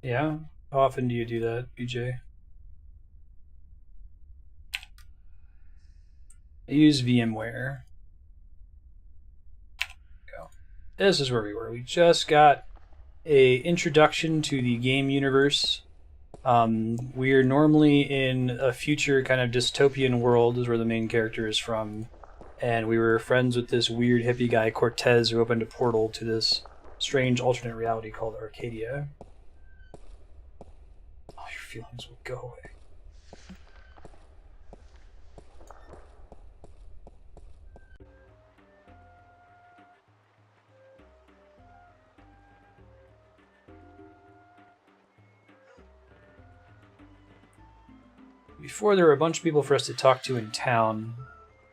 Yeah? How often do you do that, BJ? I use VMware. Go. This is where we were. We just got a introduction to the game universe. We're normally in a future kind of dystopian world, is where the main character is from. And we were friends with this weird hippie guy, Cortez, who opened a portal to this strange alternate reality called Arcadia. All your feelings will go away. Before, there were a bunch of people for us to talk to in town,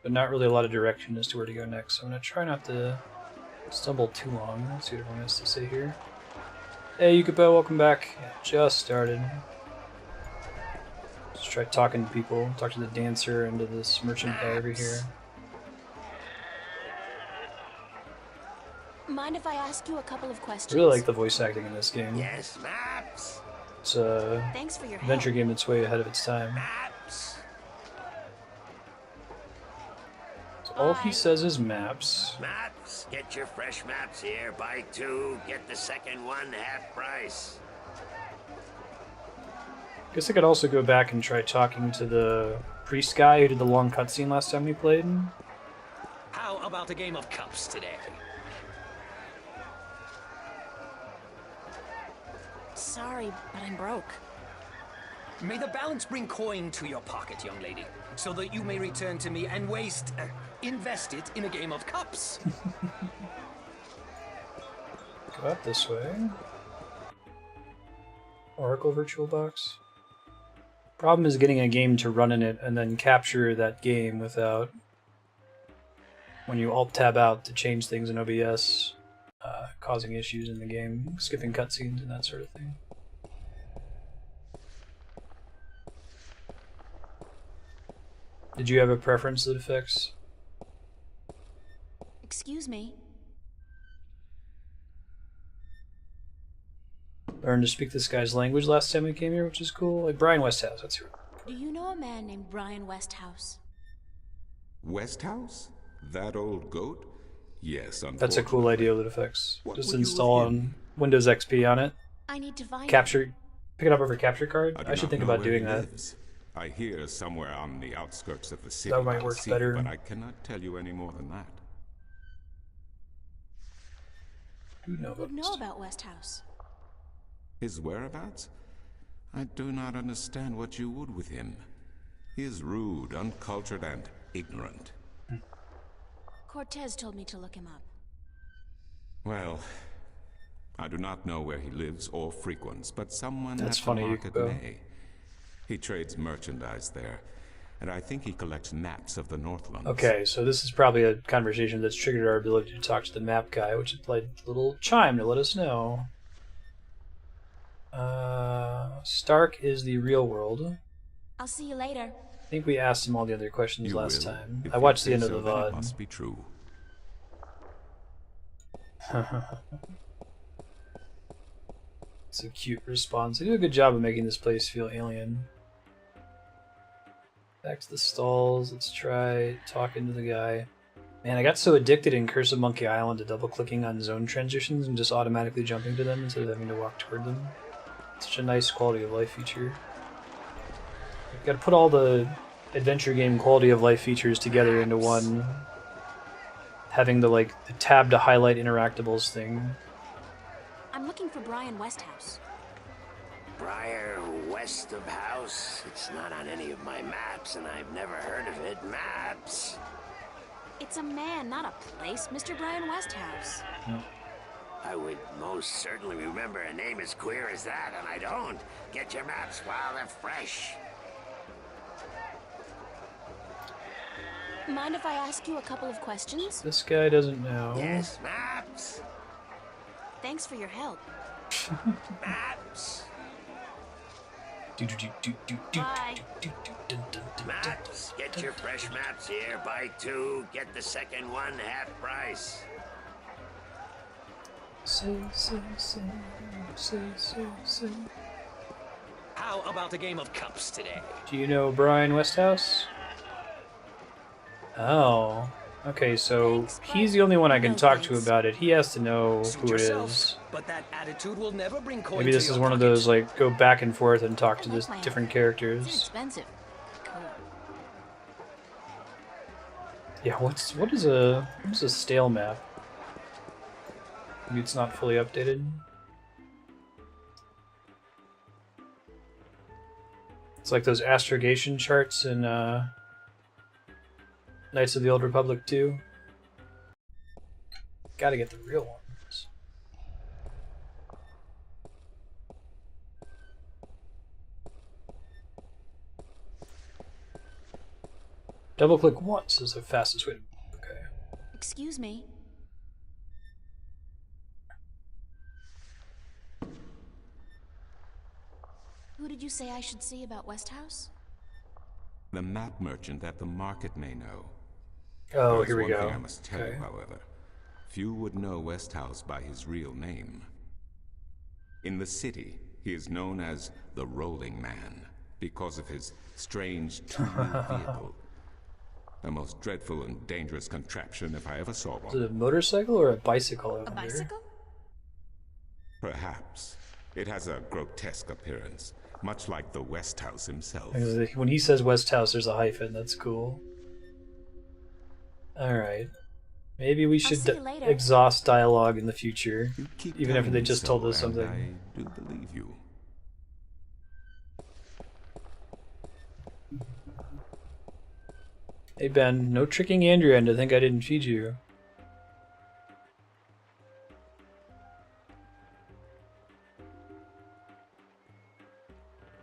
but not really a lot of direction as to where to go next. So I'm going to try not to stumble too long. Let's see what everyone has to say here. Hey, Yukipo, welcome back. Yeah, just started. Just try talking to people. Talk to the dancer and to this merchant guy over here. Mind if I ask you a couple of questions? I really like the voice acting in this game. Yes, maps. It's a Thanks for your adventure help. game that's way ahead of its time. Maps. So all he says is maps. Maps. Get your fresh maps here. Buy 2, get the second one half price. Guess I could also go back and try talking to the priest guy who did the long cutscene last time we played. How about a game of cups today? Sorry, but I'm broke. May the balance bring coin to your pocket, young lady, so that you may return to me and invest it in a game of cups. Go out this way. Oracle Virtual Box. Problem is getting a game to run in it and then capture that game without, when you Alt-Tab out to change things in OBS, causing issues in the game, skipping cutscenes and that sort of thing. Did you have a preference that affects? Excuse me. Learned to speak this guy's language last time we came here, which is cool. Like Brian Westhouse, that's who. Do you know a man named Brian Westhouse? Westhouse? That old goat? Yes, unfortunately. That's a cool idea that affects. What Just will you install with him? on Windows XP on it. I need to find Capture, pick it up over capture card. do I should not think know about where doing he that. lives. I hear somewhere on the outskirts of the city. That might by work sea, better. But I cannot tell you any more than that. Who knows? Who'd know about Westhouse? His whereabouts? I do not understand what you would with him. He is rude, uncultured, and ignorant. Cortez told me to look him up. Well, I do not know where he lives or frequents, but someone That's at funny, the market Yuko. may. He trades merchandise there, and I think he collects maps of the Northlands. Okay, so this is probably a conversation that's triggered our ability to talk to the map guy, which is played a little chime to let us know. Stark is the real world. I'll see you later. I think we asked him all the other questions You last will. time. If I you watched the say end of so, the then it VOD. must be true. It's a cute response. They do a good job of making this place feel alien. Back to the stalls. Let's try talking to the guy. Man, I got so addicted in Curse of Monkey Island to double-clicking on zone transitions and just automatically jumping to them instead of having to walk toward them. Such a nice quality of life feature. You've got to put all the adventure game quality of life features together into one. Having the the tab to highlight interactables thing. I'm looking for Brian Westhouse. Briar west of house. It's not on any of my maps, and I've never heard of it. Maps. It's a man, not a place. Mr. Brian Westhouse. I would most certainly remember a name as queer as that, and I don't. Get your maps while they're fresh. Mind if I ask you a couple of questions? This guy doesn't know. Yes, maps. Thanks for your help. Maps. Bye. Maps. Get your fresh maps here. Buy 2, get the second one half price. Say. How about a game of cups today? Do you know Brian Westhouse? Oh. Okay, so Thanks, he's but the only one I can no talk to thanks. about it. He has to know Suit who it yourself, is. but that attitude will never bring coin Maybe to this your is one of pocket. those, like, go back and forth and talk to I this like my different outfit. It's characters. inexpensive. Cool. Yeah, what is a stale map? Maybe it's not fully updated. It's like those astrogation charts in Knights of the Old Republic 2. Gotta get the real ones. Double click once is the fastest way to. Okay. Excuse me. Who did you say I should see about Westhouse? The map merchant at the market may know. Oh, There's here we one go. thing I must tell you, however. Few would know Westhouse by his real name. In the city, he is known as the Rolling Man because of his strange two-wheeled vehicle. A most dreadful and dangerous contraption if I ever saw Is it one. a motorcycle or a bicycle over A here? bicycle? Perhaps. It has a grotesque appearance, much like the Westhouse himself. When he says Westhouse, there's a hyphen. That's cool. Alright. Maybe we should see you later. exhaust dialogue in the future, You keep even after telling they me just so, told us and something. I do believe you. Hey Ben, no tricking Andrea into think I didn't feed you.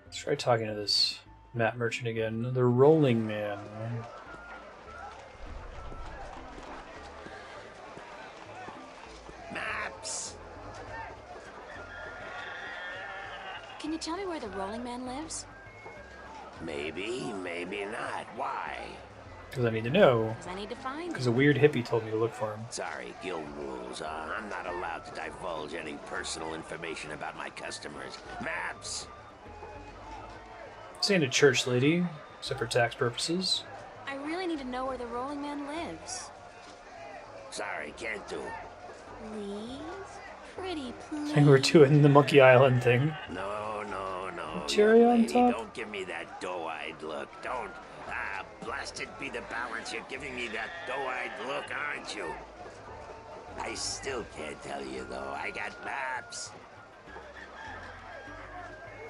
Let's try talking to this map merchant again. The Rolling Man. Maps! Can you tell me where the Rolling Man lives? Maybe, maybe not. Why? Because I need to know. Because I need to find Because him. a weird hippie told me to look for him. Sorry, guild rules. I'm not allowed to divulge any personal information about my customers. Maps! This ain't a church lady, except for tax purposes. I really need to know where the Rolling Man lives. Sorry, can't do. Please? Pretty please. I think we're doing the Monkey Island thing. No, no, no. Cherry young on lady, top? Don't give me that doe-eyed look. Don't. Blasted be the balance. You're giving me that doe-eyed look, aren't you? I still can't tell you, though. I got maps.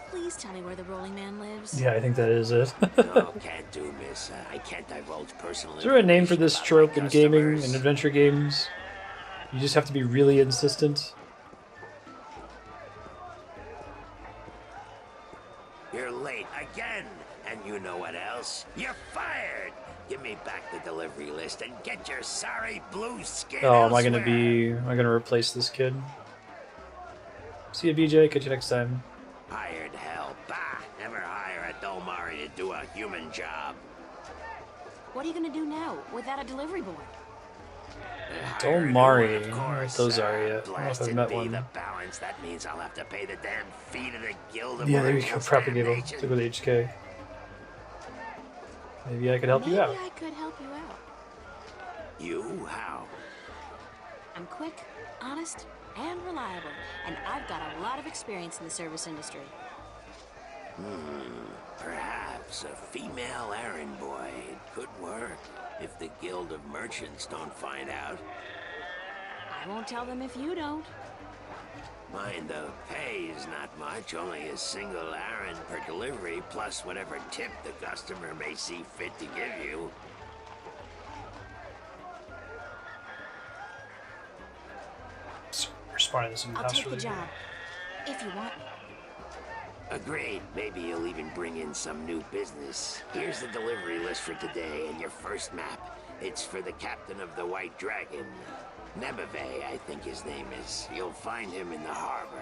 Please tell me where the Rolling Man lives. Yeah, I think that is it. No, can't do, miss. I can't divulge personal Is there a name for information this about trope my in gaming customers. and adventure games? You just have to be really insistent. You're late again. And you know what else? You're fired! Give me back the delivery list and get your sorry blue skin Oh, elsewhere. am I gonna replace this kid? See ya, BJ. Catch you next time. Hired hell. Bah! Never hire a Dolmari to do a human job. What are you gonna do now without a delivery boy? Hire a new Dolmari. one, of I don't know what course. those are yet. I don't know if I've Blasted met be one. the balance. That means I'll have to pay the damn fee to the Guild of Yeah, there you go. Original Propagable. Damnation. Stick with HK. Maybe I could help Maybe you out. I could help you out. You? How? I'm quick, honest, and reliable, and I've got a lot of experience in the service industry. Perhaps a female errand boy. It could work. If the Guild of Merchants don't find out. I won't tell them if you don't. Mind the pay is not much, only a single errand per delivery, plus whatever tip the customer may see fit to give you. So, responding to some I'll house take the related- job, if you want. Agreed. Maybe you'll even bring in some new business. Here's the delivery list for today and your first map. It's for the captain of the White Dragon. Nebeve, I think his name is. You'll find him in the harbor.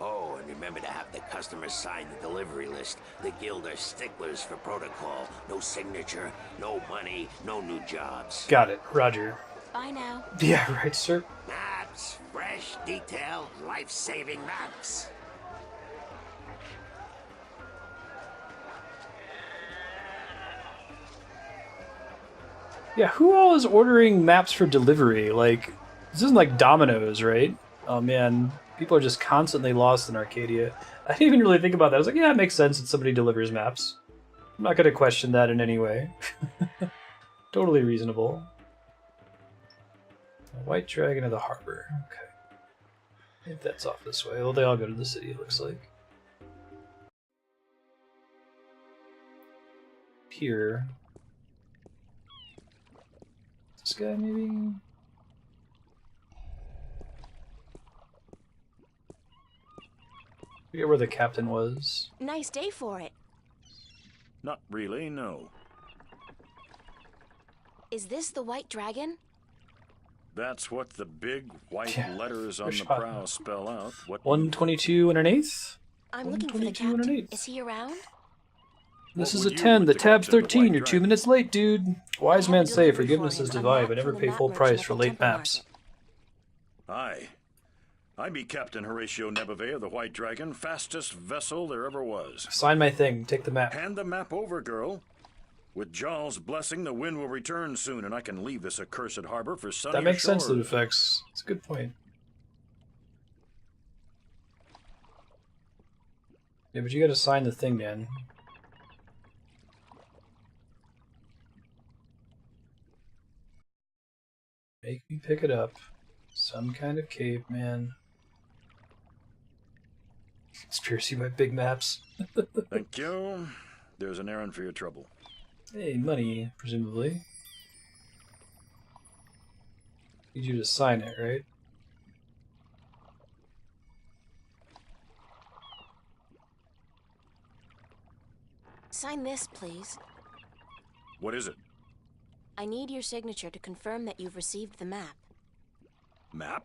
Oh, and remember to have the customers sign the delivery list. The guild are sticklers for protocol. No signature, no money, no new jobs. Got it. Roger. Bye now. Yeah, right, sir. Maps, fresh, detailed, life-saving maps. Yeah, who all is ordering maps for delivery? Like, this isn't like Domino's, right? Oh man, people are just constantly lost in Arcadia. I didn't even really think about that. I was like, yeah, it makes sense that somebody delivers maps. I'm not going to question that in any way. Totally reasonable. White Dragon of the Harbor. Okay. I think that's off this way. Well, they all go to the city, it looks like. Here. This guy, maybe? I forget where the captain was. Nice day for it. Not really, no. Is this the White Dragon? That's what the big white Yeah, letters on good the shot. prow spell out. What 122 and an eighth? I'm looking for the 122 and an captain. eighth. Is he around? This What is a would you 10. with The the tab's captain of the 13. White You're 2 Dragon? minutes late, dude. Wise I men have a say delivery forgiveness for is him, a divine, map but never from the pay map full merchant price at for the late Temple maps. Market. Aye. I be Captain Horatio Nebeve of the White Dragon, fastest vessel there ever was. Sign my thing. Take the map. Hand the map over, girl. With Jarl's blessing, the wind will return soon, and I can leave this accursed harbor for sunnier That makes sense, shores. Ludefix. It's a good point. Yeah, but you gotta sign the thing, man. Make me pick it up. Some kind of caveman. Conspiracy by big maps. Thank you. There's an errand for your trouble. Hey, money, presumably. Need you to sign it, right? Sign this, please. What is it? I need your signature to confirm that you've received the map. Map?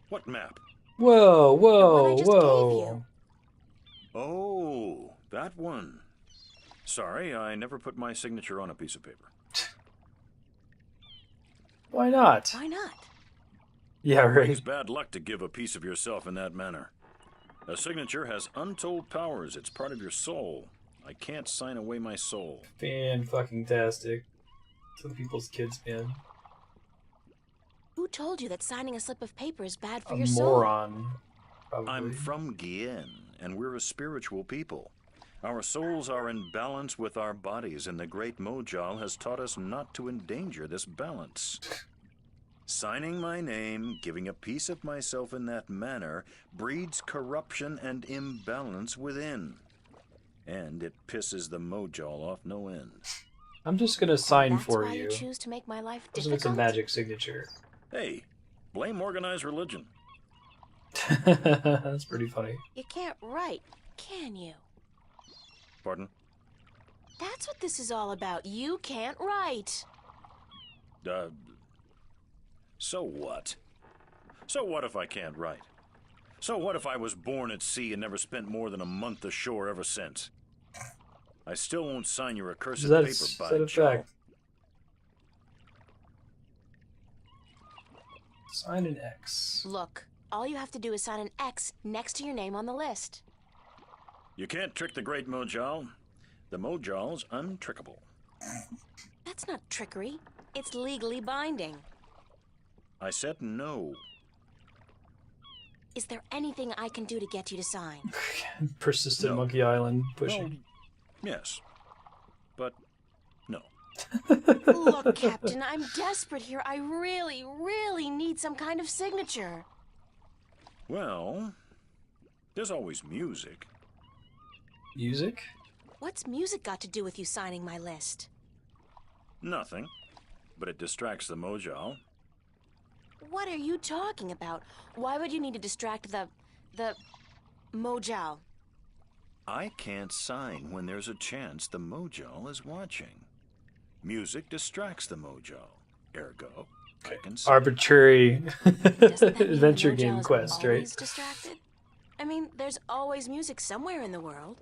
What map? Whoa, The one I whoa, just gave whoa. you. Oh, that one. Sorry, I never put my signature on a piece of paper. Why not? Why not? Yeah, right. It's bad luck to give a piece of yourself in that manner. A signature has untold powers. It's part of your soul. I can't sign away my soul. Fan-fucking-tastic. Some people's kids, man. Who told you that signing a slip of paper is bad for A your soul? moron. Probably. I'm from Gien, and we're a spiritual people. Our souls are in balance with our bodies, and the great Mojal has taught us not to endanger this balance. Signing my name, giving a piece of myself in that manner, breeds corruption and imbalance within. And it pisses the Mojal off no end. I'm just gonna sign That's for why you. you choose to make my life Because it's a difficult? magic signature. Hey, blame organized religion. That's pretty funny. You can't write, can you? Pardon? That's what this is all about. You can't write. So what? So what if I can't write? So what if I was born at sea and never spent more than a month ashore ever since? I still won't sign your accursed paper, Is by that a Joe. fact? Sign an X. Look, all you have to do is sign an X next to your name on the list. You can't trick the great Mojal. The Mojal's untrickable. That's not trickery. It's legally binding. I said no. Is there anything I can do to get you to sign? Persistent No. Monkey Island Well, pushing. yes. But no. Look, Captain, I'm desperate here. I really, really need some kind of signature. Well, there's always music. Music? What's music got to do with you signing my list? Nothing. But it distracts the Mojal. What are you talking about? Why would you need to distract the Mojal? I can't sign when there's a chance the Mojal is watching. Music distracts the Mojal. Ergo, I can sign. Arbitrary Doesn't that mean the adventure Mojal game is quest, right? always distracted? I mean, there's there's always music somewhere in the world.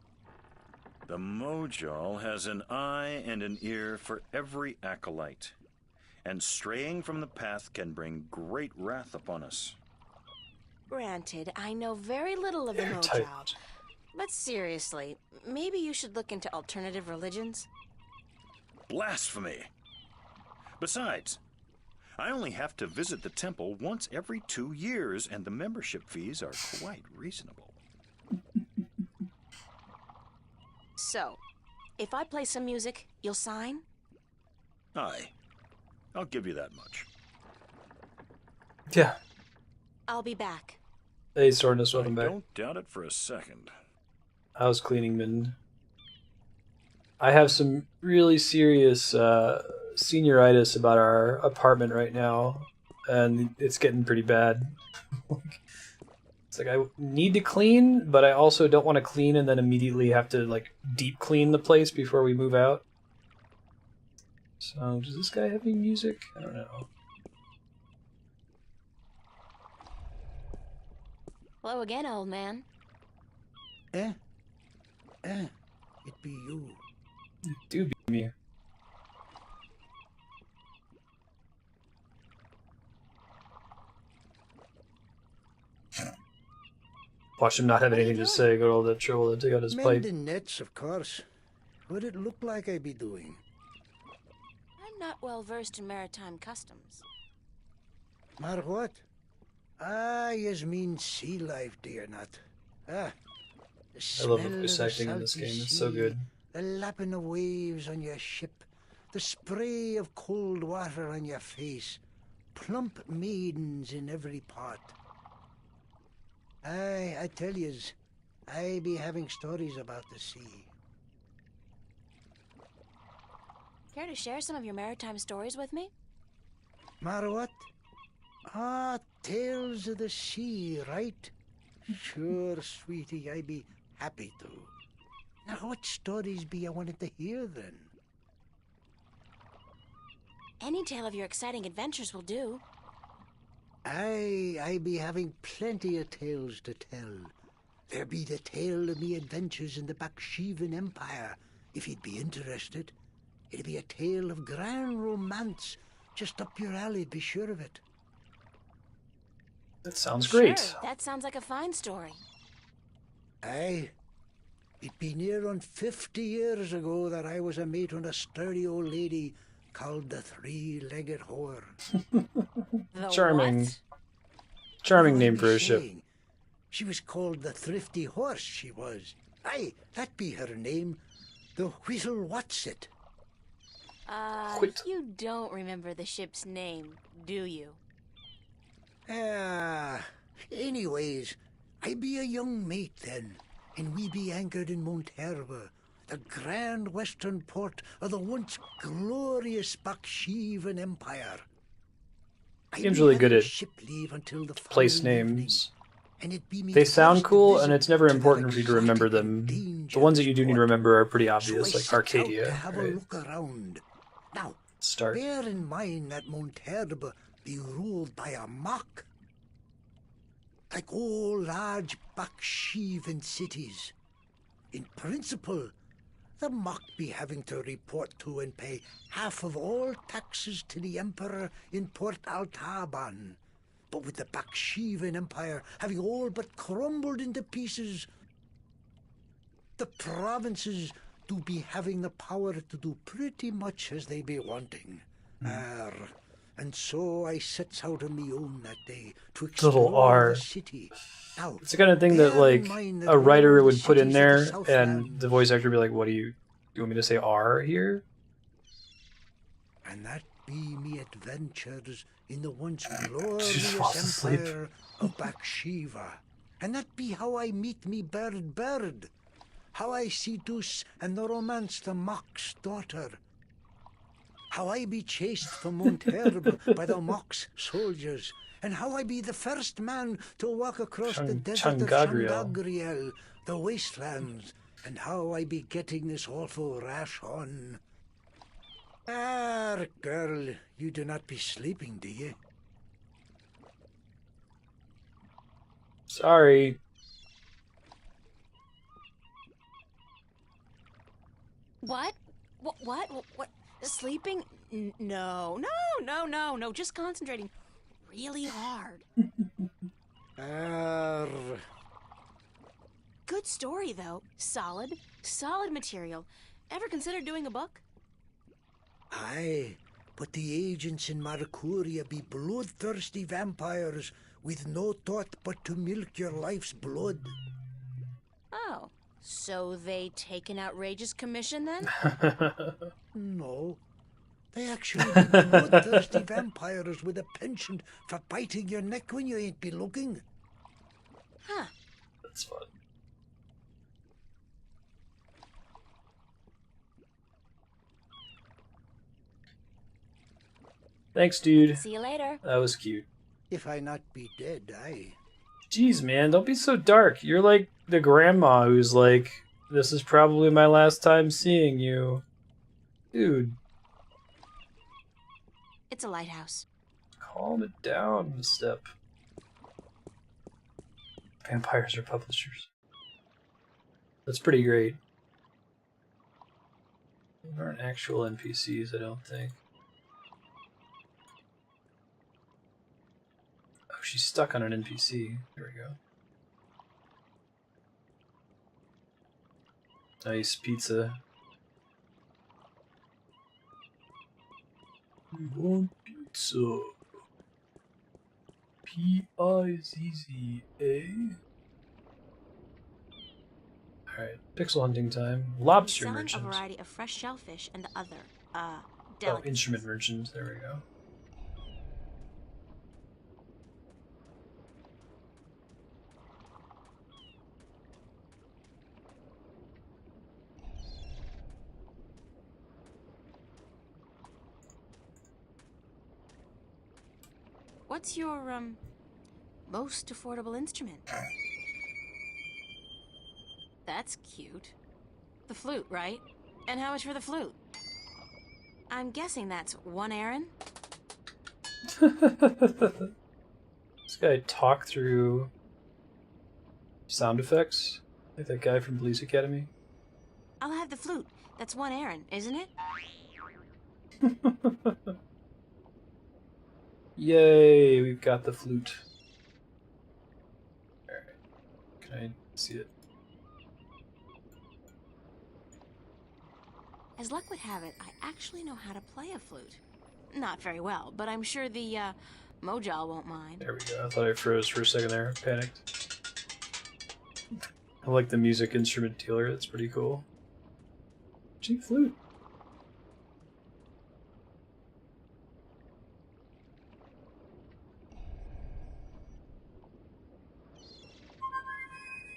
The Mojal has an eye and an ear for every acolyte, and straying from the path can bring great wrath upon us. Granted, I know very little of the Airtight. Mojal. But seriously, maybe you should look into alternative religions. Blasphemy! Besides, I only have to visit the temple once every 2 years, and the membership fees are quite reasonable. So, if I play some music, you'll sign? Aye, I'll give you that much. Yeah. I'll be back. Hey, Sornus, I welcome back. don't doubt it for a second. House cleaning man. I have some really serious senioritis about our apartment right now, and it's getting pretty bad. It's like I need to clean, but I also don't want to clean and then immediately have to like deep clean the place before we move out. So, does this guy have any music? I don't know. Hello again, old man. It be you. Do be me. Watch him not have What are you anything to doing? say. Go to all that trouble to take out his pipe. Mending nets, of course. What it look like I be doing? I'm not well versed in maritime customs. Mar what? Ah, yas mean sea life, dear not. Ah. The I love the smell voice of acting in this salty game. It's so sea, good. The lapping of waves on your ship, the spray of cold water on your face, plump maidens in every part. Aye, I tell yous, I be having stories about the sea. Care to share some of your maritime stories with me? Mar what? Ah, tales of the sea, right? Sure, sweetie, I be happy to. Now, what stories be you wanted to hear then? Any tale of your exciting adventures will do. I be having plenty of tales to tell. There be the tale of me adventures in the Baksheevan Empire, if you'd be interested. It'd be a tale of grand romance, just up your alley, be sure of it. That sounds great. Sure, that sounds like a fine story. Aye. It be near on 50 years ago that I was a mate on a sturdy old lady called the Three-Legged Whore. The Charming. what? Charming What I name be for a ship. saying, she was called the Thrifty Horse, she was. Aye, that be her name. The Whistle Whatsit. Quit. You don't remember the ship's name, do you? Anyways, I be a young mate then, and we be anchored in Monterba, the grand western port of the once glorious Baksheevan Empire. I Game's be really having good at ship leave until the place following evening, names. and it be me They sound first cool, and visit it's never to that important for you to remember exotic them. and The dangerous ones that you do need to port. remember are pretty So I obvious, like set out to Arcadia. have a Right? look around. Now, Start. bear in mind that Monterba be ruled by a mock. Like all large Baksheevan cities. In principle, the mock be having to report to and pay half of all taxes to the emperor in Port Altaban. But with the Baksheevan Empire having all but crumbled into pieces, the provinces do be having the power to do pretty much as they be wanting. And so I sets out on me own that day to Little explore R. the city. Now, It's the kind of thing that bear in like mind that a writer all would the put in cities of the there, and Southland- the voice actor would be like, "What do you want me to say R here?" And that be me adventures in the once She glorious just falls asleep. empire of Bakshiva. And that be how I meet me bird. How I seduce and romance the mock's daughter. How I be chased from Monterba by the mock's soldiers. And how I be the first man to walk across the desert of Changagriel. Changagriel, the wastelands. And how I be getting this awful rash on. Ah, girl, you do not be sleeping, do you? Sorry. What? What? Sleeping? No. Just concentrating really hard. Arr. Good story, though. Solid material. Ever considered doing a book? Aye, but the agents in Marcuria be bloodthirsty vampires with no thought but to milk your life's blood. Oh, so they take an outrageous commission then? No, they actually be bloodthirsty vampires with a penchant for biting your neck when you ain't be looking. Huh. That's fun. Thanks, dude. See you later. That was cute. If I not be dead, aye. Jeez, man, don't be so dark. You're like the grandma who's like, this is probably my last time seeing you. Dude, It's a lighthouse. calm it down a step. Vampires are publishers. That's pretty great. They aren't actual NPCs, I don't think. Oh, she's stuck on an NPC. There we go. Nice pizza. We want pizza. Pizza. Alright, pixel hunting time. Lobster Selling merchant. a variety of fresh shellfish and other, Oh, delicacies. instrument merchant. There we go. What's your, most affordable instrument? That's cute. The flute, right? And how much for the flute? I'm guessing that's 1 Aaron? This guy talk through sound effects, like that guy from Police Academy. I'll have the flute. That's 1 Aaron, isn't it? Yay, we've got the flute. Alright, can I see it? As luck would have it, I actually know how to play a flute. Not very well, but I'm sure the, Mojal won't mind. There we go. I thought I froze for a second there. Panicked. I like the music instrument dealer. That's pretty cool. Cheap flute.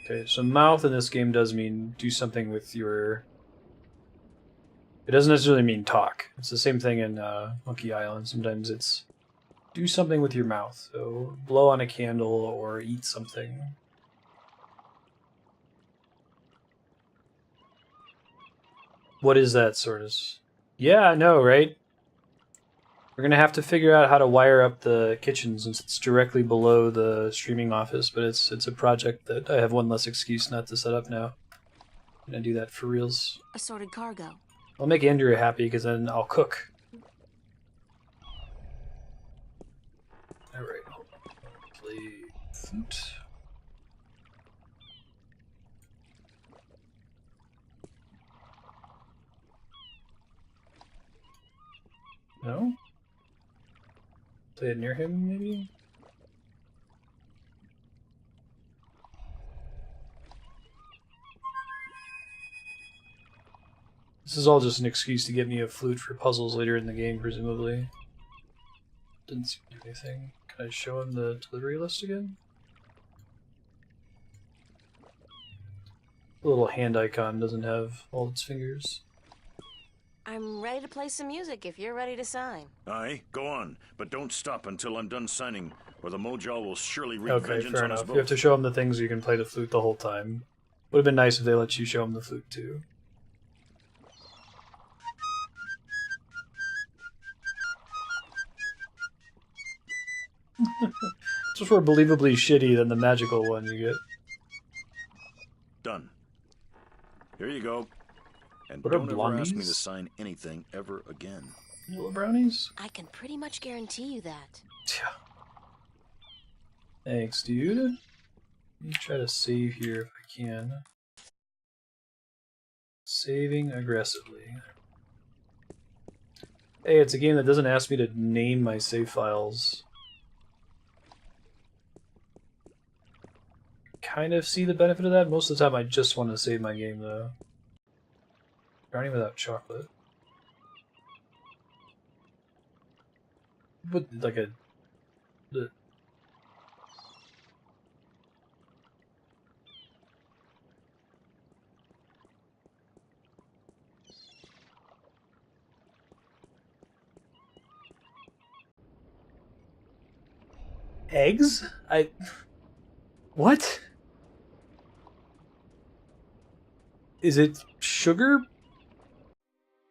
Okay, so mouth in this game does mean do something with your... It doesn't necessarily mean talk. It's the same thing in Monkey Island. Sometimes it's do something with your mouth. So blow on a candle or eat something. What is that, Sortis? Yeah, I know, right? We're gonna have to figure out how to wire up the kitchen since it's directly below the streaming office, but it's a project that I have one less excuse not to set up now. I'm gonna do that for reals. Assorted cargo. I'll make Andrea happy because then I'll cook. Alright, play flute. No? Play it near him, maybe? This is all just an excuse to get me a flute for puzzles later in the game, presumably. Didn't seem to do anything. Can I show him the delivery list again? The little hand icon doesn't have all its fingers. I'm ready to play some music if you're ready to sign. Aye, go on, but don't stop until I'm done signing, or the Mojal will surely wreak Okay, vengeance fair on us enough. both. You have to show him the things so you can play the flute the whole time. Would have been nice if they let you show him the flute too. It's just more believably shitty than the magical one you get. Done. Here you go. And What are don't ever ask me to blondies? sign anything ever again. Little brownies? I can pretty much guarantee you that. Yeah. Thanks, dude. Let me try to save here if I can. Saving aggressively. Hey, it's a game that doesn't ask me to name my save files. Kind of see the benefit of that. Most of the time I just want to save my game though. Brownie without chocolate. But like a... Eggs? What? Is it sugar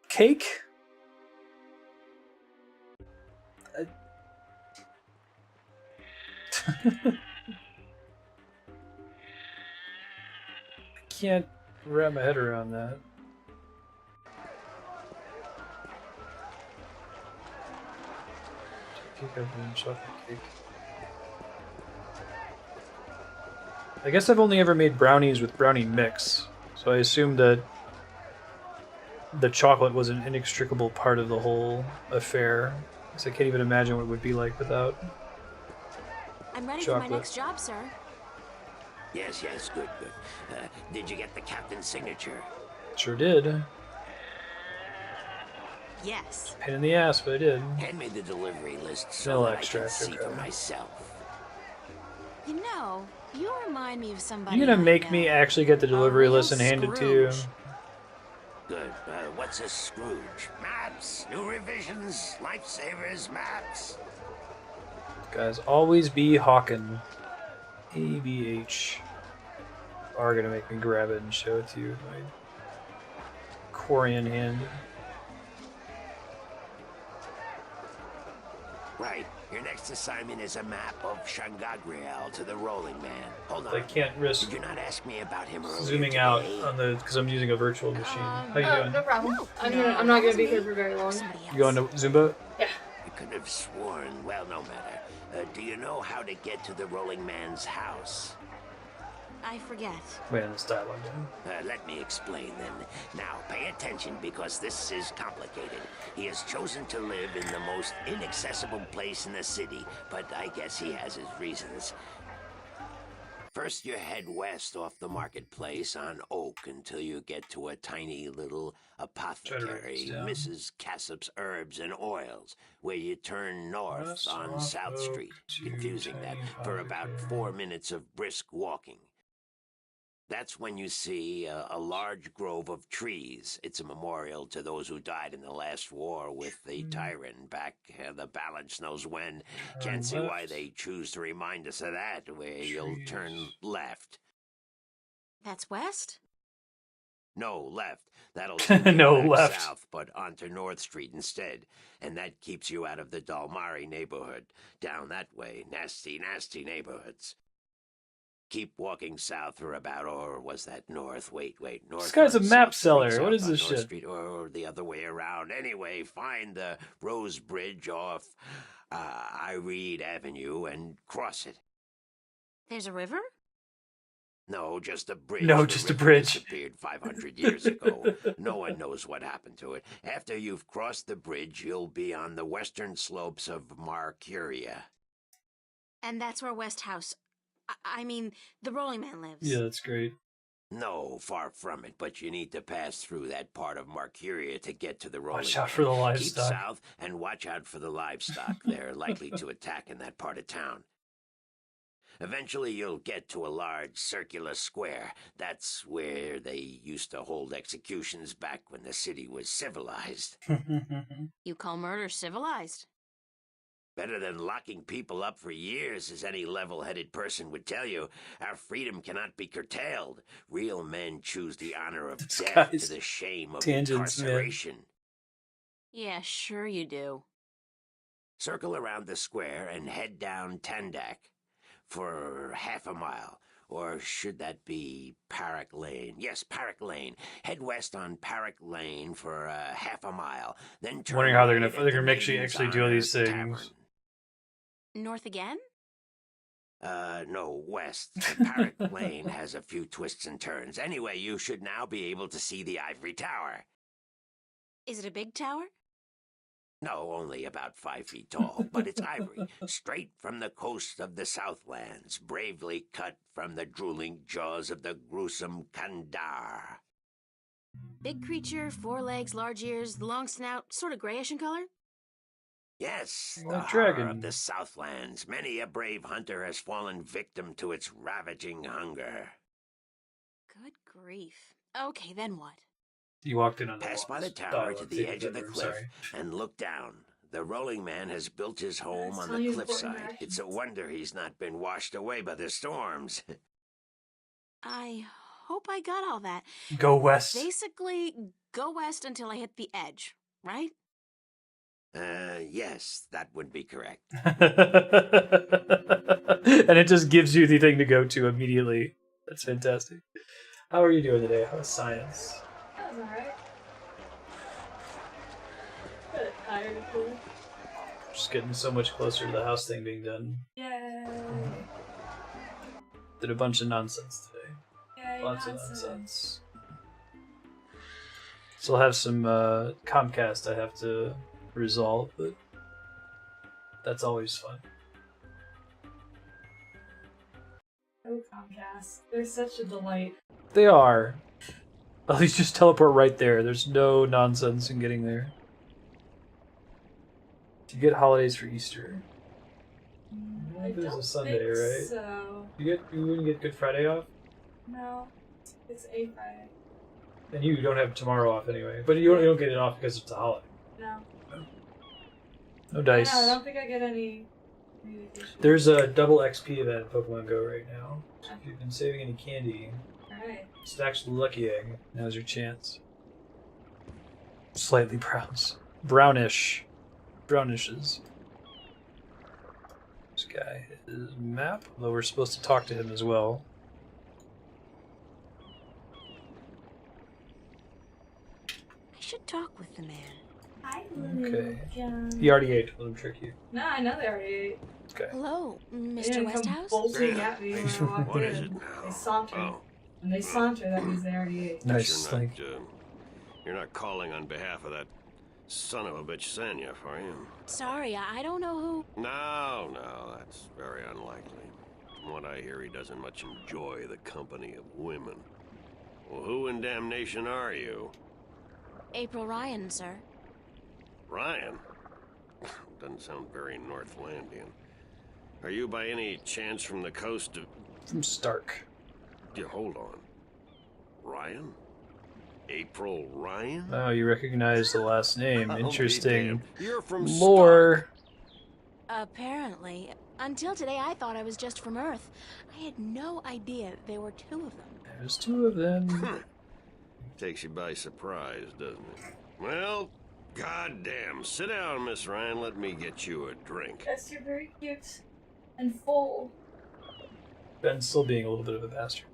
cake? I can't wrap my head around that. Cake over and chocolate cake. I guess I've only ever made brownies with brownie mix, so I assume that the chocolate was an inextricable part of the whole affair. So I can't even imagine what it would be like without I'm ready chocolate. for my next job, sir. Yes, good. Did you get the captain's signature? Sure did. Yes. Pain in the ass, but I did. Hand me the delivery list so Vanilla that I can extract, see for okay. myself. You know, you remind me of somebody. You gonna I make know. me actually get the delivery real list and hand it to you? Scrooge. Good. What's a Scrooge? Maps, new revisions, lifesavers, maps. Guys, always be hawking. ABH. Are gonna make me grab it and show it to you with my Quarian hand. Right. Your next assignment is a map of Shangagriel to the Rolling Man. Hold on. I can't risk Did you not ask me about him earlier zooming today? out on the because I'm using a virtual machine. How you doing? No problem. No, I'm not gonna be me. here for very long. Somebody else. You going to Zumba? Yeah. I could have sworn. Well, no matter. Do you know how to get to the Rolling Man's house? I forget. Wait, this dialogue down. Let me explain then. Now, pay attention because this is complicated. He has chosen to live in the most inaccessible place in the city, but I guess he has his reasons. First, you head west off the marketplace on Oak until you get to a tiny little apothecary, down. Mrs. Cassop's Herbs and Oils, where you turn north West on off South Oak Street, to confusing that, tiny for about apothecary. 4 minutes of brisk walking. That's when you see a large grove of trees. It's a memorial to those who died in the last war with the tyrant back the balance knows when. Can't see why left. they choose to remind us of that, where you'll turn Trees. left. That's west? No, left. That'll send you No, back left. south, but onto North Street instead. And that keeps you out of the Dalmari neighborhood. Down that way, nasty, nasty neighborhoods. Keep walking south for about, or was that north? Wait, north. This guy's a on map South Street, seller. south What is on this North shit? Street, or the other way around. Anyway, find the Rose Bridge off Iread Avenue and cross it. There's a river? No, just a bridge. No, The just a river bridge. Disappeared 500 years ago. No one knows what happened to it. After you've crossed the bridge, you'll be on the western slopes of Marcuria. And that's where Westhouse... I mean, the Rolling Man lives. Yeah, that's great. No, far from it, but you need to pass through that part of Marcuria to get to the Rolling Watch out Man. for the Keep livestock. south and watch out for the livestock. They're likely to attack in that part of town. Eventually, you'll get to a large circular square. That's where they used to hold executions back when the city was civilized. You call murder civilized? Better than locking people up for years, as any level-headed person would tell you. Our freedom cannot be curtailed. Real men choose the honor of This death guy's to the shame of tangents, man. incarceration. Yeah, sure you do. Circle around the square and head down Tandak for half a mile. Or should that be Parrot Lane? Yes, Parrot Lane. Head west on Parrot Lane for half a mile. Then turn Wondering how they're right gonna at the actually Maiden's do all these Honor things. North again? No, west. Parrot Lane has a few twists and turns. Anyway, you should now be able to see the Ivory Tower. Is it a big tower? No, only about 5 feet tall, but it's ivory, straight from the coast of the Southlands, bravely cut from the drooling jaws of the gruesome Kandar. Big creature, 4 legs, large ears, long snout, sort of grayish in color? Yes, the Like horror dragon. of the Southlands. Many a brave hunter has fallen victim to its ravaging hunger. Good grief. Okay, then what? You walked in on the Pass by the walls. tower Oh, to the edge of the bedroom, cliff sorry. and look down. The rolling man has built his home on the cliffside. It's a wonder he's not been washed away by the storms. I hope I got all that. Go west. Basically, go west until I hit the edge, right? Yes, that would be correct. And it just gives you the thing to go to immediately. That's fantastic. How are you doing today? How's science? That was alright. Bit tired of cool. Just getting so much closer to the house thing being done. Yay. Did a bunch of nonsense today. Yay, Lots nonsense. of nonsense. Still have some Comcast I have to resolve, but that's always fun. Oh, Comcast. They're such a delight. They are. At least just teleport right there. There's no nonsense in getting there. You get holidays for Easter. I think it was a Sunday, think right? So. You wouldn't get Good Friday off? No. It's a Friday. And you don't have tomorrow off anyway. But you don't get it off because it's a holiday. No. No dice. I don't think I get any vacation. There's a double XP event in Pokemon Go right now. So if you've been saving any candy, Alright. stacks the Lucky Egg. Now's your chance. Slightly brownish. Brownishes. This guy is map, although we're supposed to talk to him as well. I should talk with the man. Hi, Okay. Luke. He already ate. Let him trick you. No, I know they already ate. Okay. Hello, They Mr. didn't come Westhouse? bolting at me when I walked What in. is it now? They sauntered. Oh, When they saunter, that means they already ate. Nice. You're Like, not calling on behalf of that son of a bitch Sanya, are you? Sorry, I don't know who. No, that's very unlikely. From what I hear, he doesn't much enjoy the company of women. Well, who in damnation are you? April Ryan, sir. Ryan? Doesn't sound very Northlandian. Are you by any chance from the coast of... from Stark. Yeah, hold on. Ryan? April Ryan? Oh, you recognize the last name. I'll be Interesting. damned. You're from Lore. Apparently. Until today, I thought I was just from Earth. I had no idea there were 2 of them. There's 2 of them. Takes you by surprise, doesn't it? Well, goddamn. Sit down, Miss Ryan. Let me get you a drink. Yes, you're very cute and full. Ben's still being a little bit of a bastard.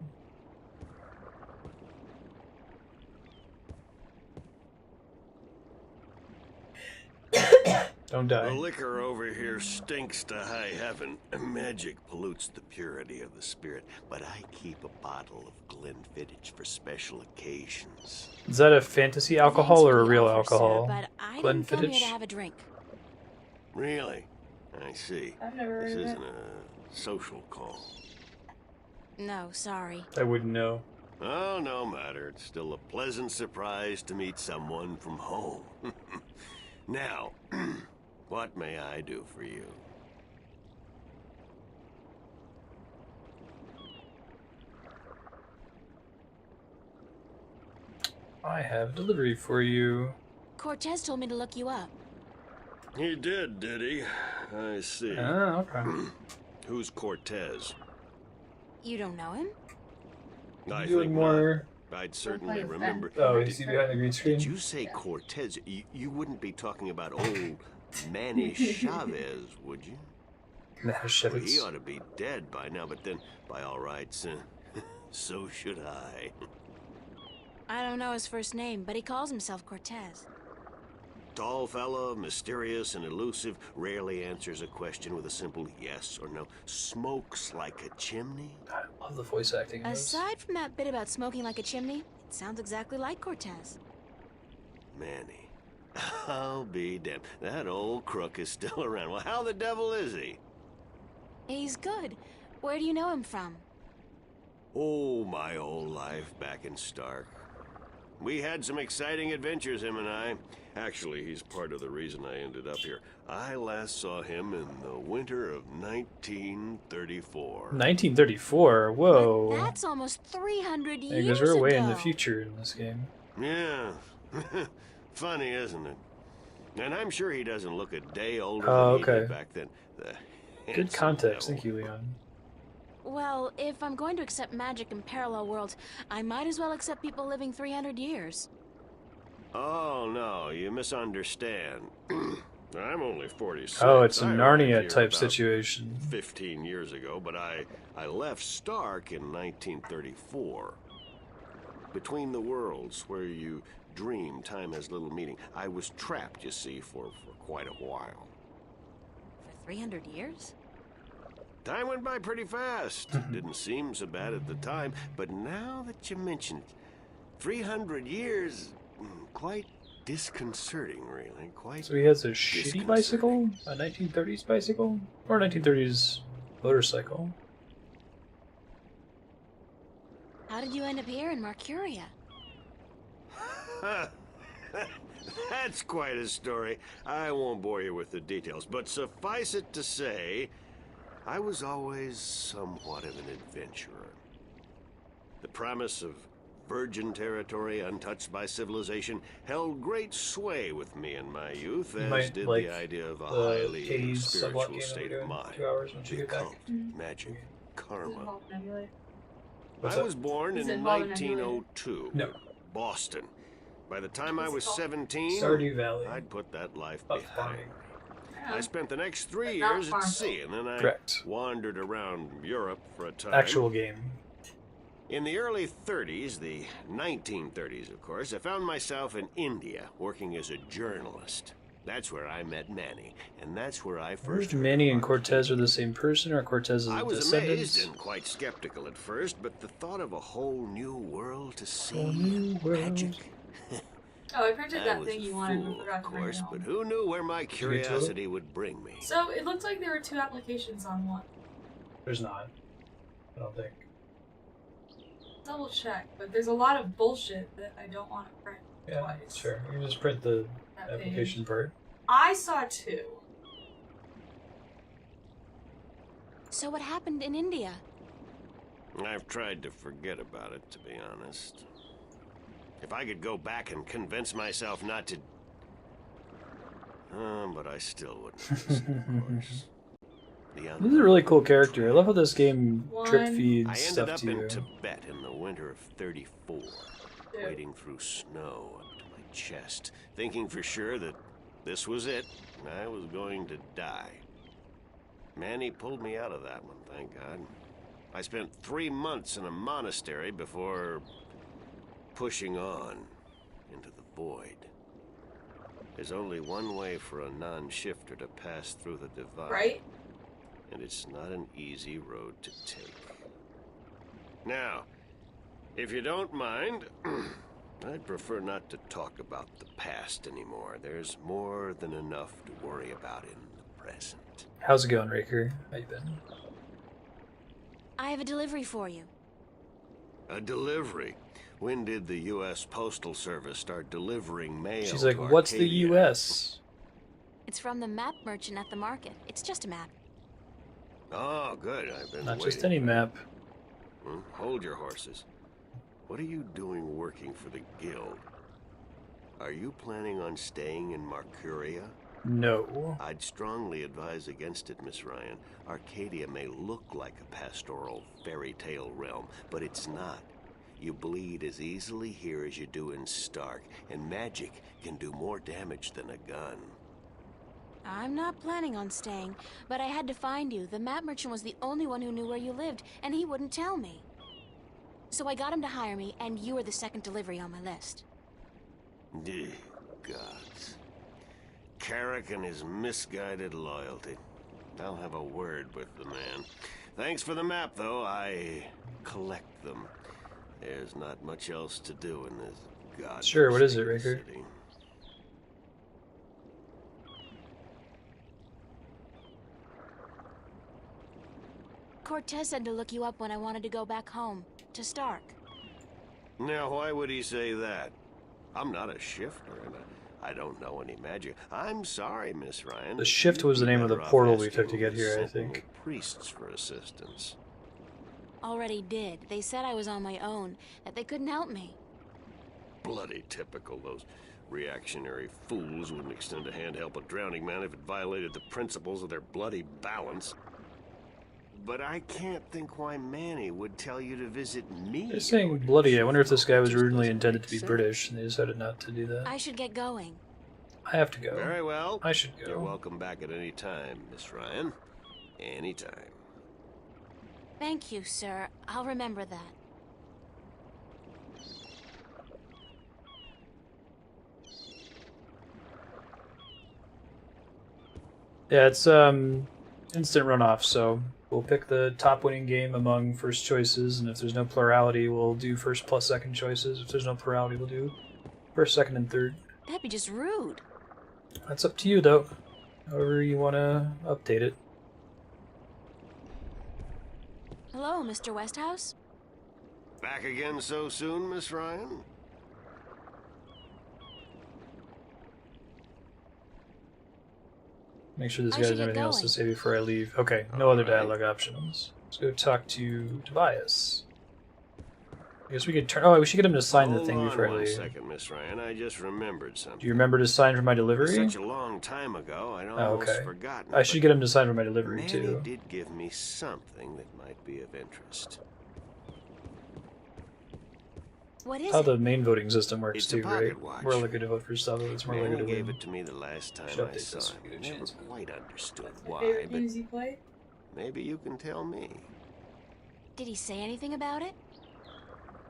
Don't The die. liquor over here stinks to high heaven. Magic pollutes the purity of the spirit, but I keep a bottle of Glenfiddich for special occasions. Is that a fantasy alcohol Thanks or for a the real offer, alcohol? Sir, but I didn't come here Glenfiddich? to have a drink. Really? I see. I've never This heard of isn't it. a social call. No, sorry. I wouldn't know. Oh, no matter. It's still a pleasant surprise to meet someone from home. Now, what may I do for you? I have delivery for you. Cortez told me to look you up. He did he? I see. Ah, okay. Who's Cortez? You don't know him? I Doing think more. not. I'd certainly play with remember. Oh, you see behind the green screen? Did you say Cortez? You wouldn't be talking about old Manny Chavez, would you? Well, he Marstead. ought to be dead by now, but then, by all rights, so should I. I don't know his first name, but he calls himself Cortez. Tall fella, mysterious and elusive, rarely answers a question with a simple yes or no. Smokes like a chimney. I love the voice acting in this. Aside from that bit about smoking like a chimney, it sounds exactly like Cortez. Manny. I'll be damned. That old crook is still around. Well, how the devil is he? He's good. Where do you know him from? Oh, my old life back in Stark. We had some exciting adventures, him and I. Actually, he's part of the reason I ended up here. I last saw him in the winter of 1934. 1934. Whoa. But that's almost 300 Yeah, years because we're way in ago. the future in this game. Yeah. Funny, isn't it? And I'm sure he doesn't look a day older Oh, than he okay. did back then. The Good handsome context. devil. Thank you, Leon. Well, if I'm going to accept magic in parallel worlds, I might as well accept people living 300 years. Oh, no, you misunderstand. I'm only 46. Oh, it's a I arrived Narnia here type about situation. 15 years ago, but I left Stark in 1934. Between the worlds, where you dream time has little meaning, I was trapped, you see, for quite a while. For 300 years? Time went by pretty fast. Didn't seem so bad at the time, but now that you mention it, 300 years, quite disconcerting, really. Quite. So he has a shitty bicycle? A 1930s bicycle? Or a 1930s motorcycle? How did you end up here in Marcuria? That's quite a story. I won't bore you with the details, but suffice it to say, I was always somewhat of an adventurer. The promise of virgin territory untouched by civilization held great sway with me in my youth, You as might did like the idea of a the highly 80s subblock spiritual game that state we're of doing mind. 2 hours once you The get back. occult, magic, Does it karma. involve Nebula? What's I that? was born Does it in involve a nebula? 1902. No. Boston. By the time I What's it was called? 17, Stardew Valley. I'd put that life Of behind. farming. I spent the next 3 But not years at Farmville. sea, and then I Correct. wandered around Europe for a time. Actual game. In the early 30s, the 1930s, of course, I found myself in India working as a journalist. That's where I met Manny, and that's where I first heard Manny of and our Cortez kingdom. are the same person, or Cortez is I a was descendant? amazed and quite skeptical at first, but the thought of a whole new world to see, Whole new world. magic. Oh, I printed I that was thing a you wanted and fool, forgot of to bring it course, but home. who knew where my you get to it? curiosity would bring me? So it looked like there were 2 applications on one. There's not. I don't think. Double check, but there's a lot of bullshit that I don't want to print Yeah, twice. sure. You can just print the That application page. part. I saw 2. So what happened in India? I've tried to forget about it, to be honest. If I could go back and convince myself not to... but I still wouldn't listen, of course. This is a really cool character. I love how this game drip One. feeds I ended stuff up to you. in Tibet in the winter of 34, Two. wading through snow up to my chest, thinking for sure that this was it, and I was going to die. Manny pulled me out of that one, thank God. I spent 3 months in a monastery before pushing on into the void. There's only one way for a non-shifter to pass through the divide. Right? And it's not an easy road to take. Now, if you don't mind, I'd prefer not to talk about the past anymore. There's more than enough to worry about in the present. How's it going, Raker? How you been? I have a delivery for you. A delivery? When did the U.S. Postal Service start delivering mail? She's like, to what's the Arcadia?" U.S.? It's from the map merchant at the market. It's just a map. Oh, good. I've been Not waiting. just any map. Hold your horses. What are you doing working for the Guild? Are you planning on staying in Marcuria? No. I'd strongly advise against it, Miss Ryan. Arcadia may look like a pastoral fairy tale realm, but it's not. You bleed as easily here as you do in Stark, and magic can do more damage than a gun. I'm not planning on staying, but I had to find you. The map merchant was the only one who knew where you lived, and he wouldn't tell me. So I got him to hire me, and you were the second delivery on my list. Gods. Carrick and his misguided loyalty. I'll have a word with the man. Thanks for the map, though. I collect them. There's not much else to do in this god. Sure, what is it, Rickard? City. Cortez said to look you up when I wanted to go back home, to Stark. Now, why would he say that? I'm not a shifter, and I don't know any magic. I'm sorry, Miss Ryan. The shift was the name of the portal we took to get here, I think. Priests for assistance. Already did. They said I was on my own, that they couldn't help me. Bloody typical. Those reactionary fools wouldn't extend a hand to help a drowning man if it violated the principles of their bloody balance. But I can't think why Manny would tell you to visit me. They're saying bloody. I wonder if this guy was originally intended to be British and they decided not to do that. I should get going. I have to go. Very well. I should go. You're welcome back at any time, Miss Ryan. Anytime. Thank you, sir. I'll remember that. Yeah, it's instant runoff, so we'll pick the top winning game among first choices, and if there's no plurality, we'll do first plus second choices. If there's no plurality, we'll do first, second, and third. That'd be just rude. That's up to you, though. However you want to update it. Hello, Mr. Westhouse? Back again so soon, Miss Ryan? Make sure this I guy should has get anything else to going. say before I leave. Okay, no other All right. dialogue options. Let's go talk to Tobias. I guess we could turn. Oh, we should get him to sign the thing before I Hold on leave. 1 second, Miss Ryan. I just remembered something. Do you remember to sign for my delivery? Such a long time ago, I'd Oh, almost okay. forgotten. I should get him to sign for my delivery, Manny too. did give me something that might be of interest. What is How it? the main voting system works, It's a too, pocket right? watch. More likely to vote for stuff if it's more likely Manny to gave win. it to me the last time Should I update saw this him. so we get a I never chance. quite understood My why, favorite but games you play? maybe you can tell me. Did he say anything about it?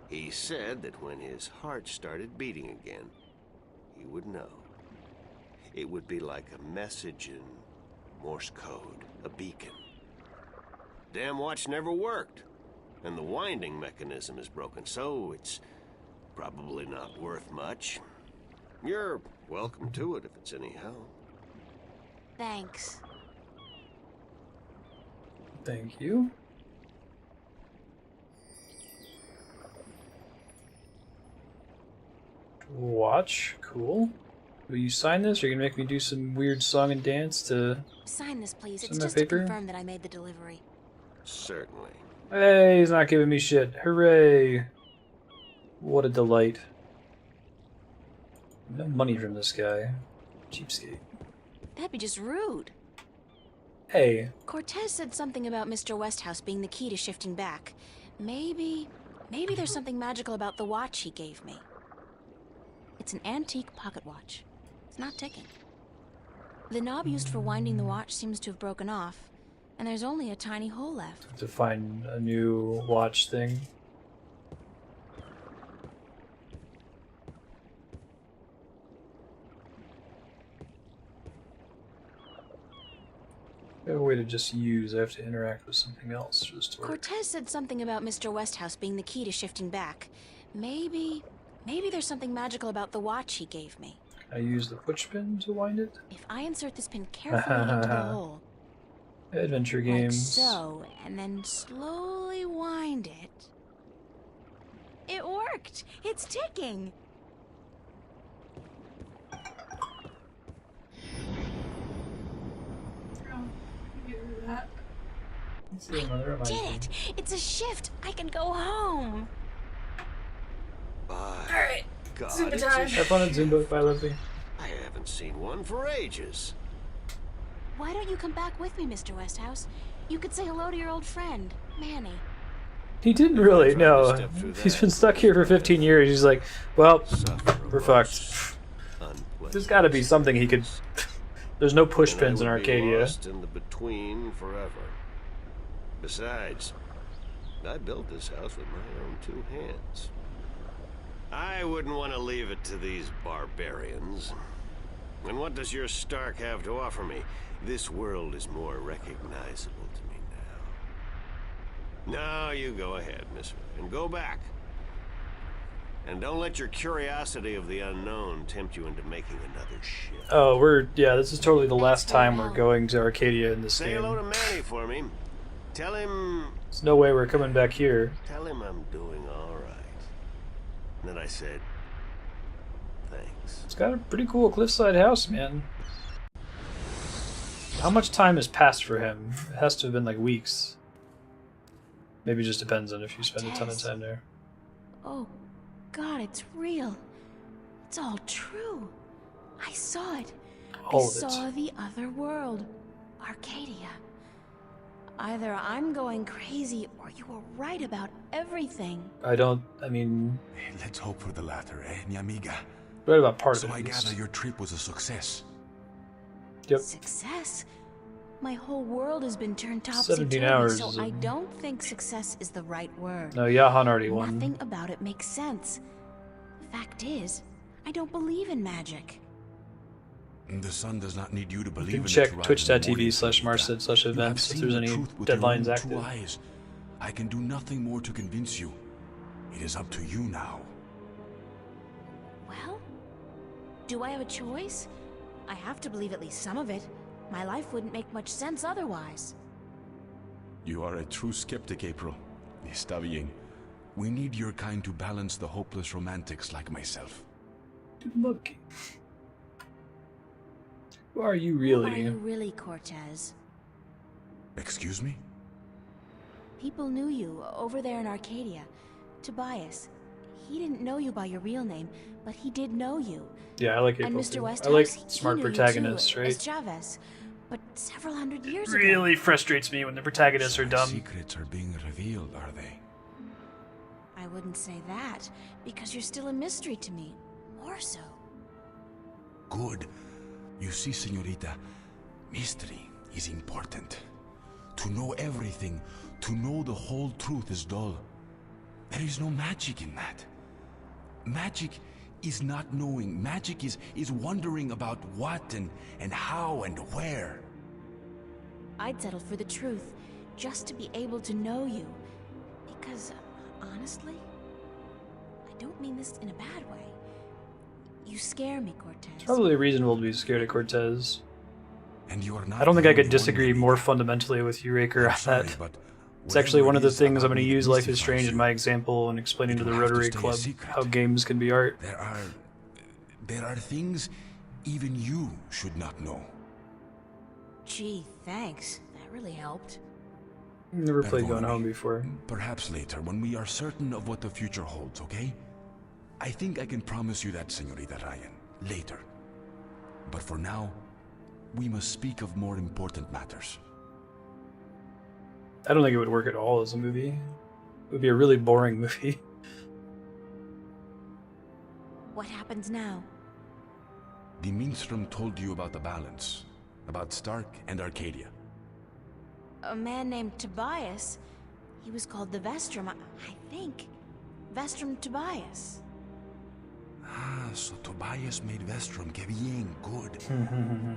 He said that when his heart started beating again, he would know. It would be like a message in Morse code, a beacon. Damn watch never worked, and the winding mechanism is broken, so it's probably not worth much. You're welcome to it if it's any help. Thanks. Thank you. Watch. Cool. Will you sign this, or are you going to make me do some weird song and dance to... Sign this, please. Sign It's my just to paper? confirm that I made the delivery. Certainly. Hey, he's not giving me shit. Hooray. What a delight. No money from this guy. Cheapskate. That'd be just rude. Hey. Cortez said something about Mr. Westhouse being the key to shifting back. Maybe there's something magical about the watch he gave me. It's an antique pocket watch. It's not ticking. The knob used for winding the watch seems to have broken off, and there's only a tiny hole left. To find a new watch thing. I have a way to just use. I have to interact with something else for this to work. Cortez said something about Mr. Westhouse being the key to shifting back. Maybe there's something magical about the watch he gave me. Can I use the push pin to wind it? If I insert this pin carefully into the hole, Adventure like games. so, and then slowly wind it. It worked! It's ticking! Oh, you get rid of that. Let's see another of my Did it! It's a shift! I can go home! Alright. God, Zumba it's a time. Have fun at Zumba. Bye, Leslie. I haven't seen one for ages. Why don't you come back with me, Mr. Westhouse? You could say hello to your old friend, Manny. He didn't really, Trying to no. step through He's that. been stuck here for 15 years. He's like, well, Suffer we're most fucked. unpleasant There's gotta be something he could There's no push and I pins in would be Arcadia. lost in the between forever. Besides, I built this house with my own 2 hands. I wouldn't want to leave it to these barbarians. And what does your Stark have to offer me? This world is more recognizable to me now. Now you go ahead, mister, and go back. And don't let your curiosity of the unknown tempt you into making another ship. Oh, this is totally the last time we're going to Arcadia in this Say game. hello to Manny for me. Tell him... There's no way we're coming back here. Tell him I'm doing all right. And then I said, thanks. It's got a pretty cool cliffside house, man. How much time has passed for him? It has to have been like weeks. Maybe it just depends on if you spend a ton of time there. Oh, God, it's real. It's all true. I saw it. All I of it. saw the other world. Arcadia. Either I'm going crazy or you were right about everything. I mean... Let's hope for the latter, mi amiga? Right about part So of it. I at least. gather your trip was a success. Yep. Success? My whole world has been turned 17 topsy-turvy, hours so is I don't think success is the right word. No, Yahan already won. Nothing about it makes sense. The fact is, I don't believe in magic. The sun does not need you to believe You can in check it to rise in the morning, twitch.tv/Marstead/events You have if seen there's the any truth with your deadlines own 2 active. eyes. I can do nothing more to convince you. It is up to you now. Well, do I have a choice? I have to believe at least some of it. My life wouldn't make much sense otherwise. You are a true skeptic, April. Está bien. We need your kind to balance the hopeless romantics like myself. Look. Who are you Who really? are you really, Cortez? Excuse me? People knew you over there in Arcadia. Tobias. He didn't know you by your real name, but he did know you. Yeah, I like And April Mr. too. Westhouse, I like he smart knew protagonists, you too, right? as Chavez, but several hundred years ago. Really frustrates me when the protagonists are My dumb. secrets are being revealed, are they? I wouldn't say that, because you're still a mystery to me. More so. Good. You see, señorita, mystery is important. To know everything, to know the whole truth is dull. There is no magic in that. Magic is not knowing. Magic is wondering about what and how and where. I'd settle for the truth, just to be able to know you. Because, honestly, I don't mean this in a bad way. You scare me, Cortez. It's probably reasonable to be scared of Cortez. And you are not I don't think the I could only one, disagree Anita. more fundamentally with you, Raker, I'm on sorry, that. but It's actually one of the whatever it is things I'm about going to me that use Life is mystifies Strange in you, my example and explaining it to the will have to Rotary stay a Club secret. how games can be art. There are things even you should not know. Gee, thanks. That really helped. Never played Going Perdóname. Home before. Perhaps later, when we are certain of what the future holds, okay? I think I can promise you that, Señorita Ryan. Later. But for now, we must speak of more important matters. I don't think it would work at all as a movie. It would be a really boring movie. What happens now? The minstrel told you about the balance, about Stark and Arcadia. A man named Tobias. He was called the Vestrum, I think. Vestrum Tobias. Ah, so Tobias made Vestrum. Que bien, good.